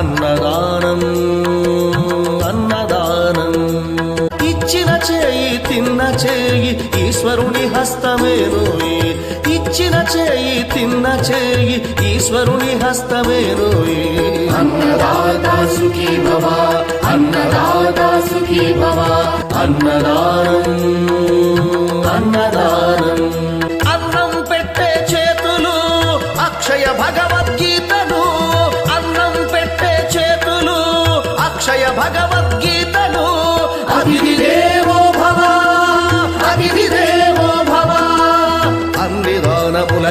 అన్నదానం అన్నదానం. ఇచ్చిన చేయి తిన్న చేయి ఈశ్వరుని హస్తమేనోయి. ఇచ్చిన చేయి తిన్న చేయి ఈశ్వరుని హస్తమేనోయి. అన్నదాతా సుఖీ భవ, అన్నదాతా సుఖీ భవ. అన్నదానం అన్నదానం. అన్నం పెట్టే చేతులు అక్షయ భగవద్గీతలు. అన్నం పెట్టే చేతులు అక్షయ భగవద్గీతలు. అతిథి దేవో భవ, అతిథి దేవో భవ. అన్ని దానముల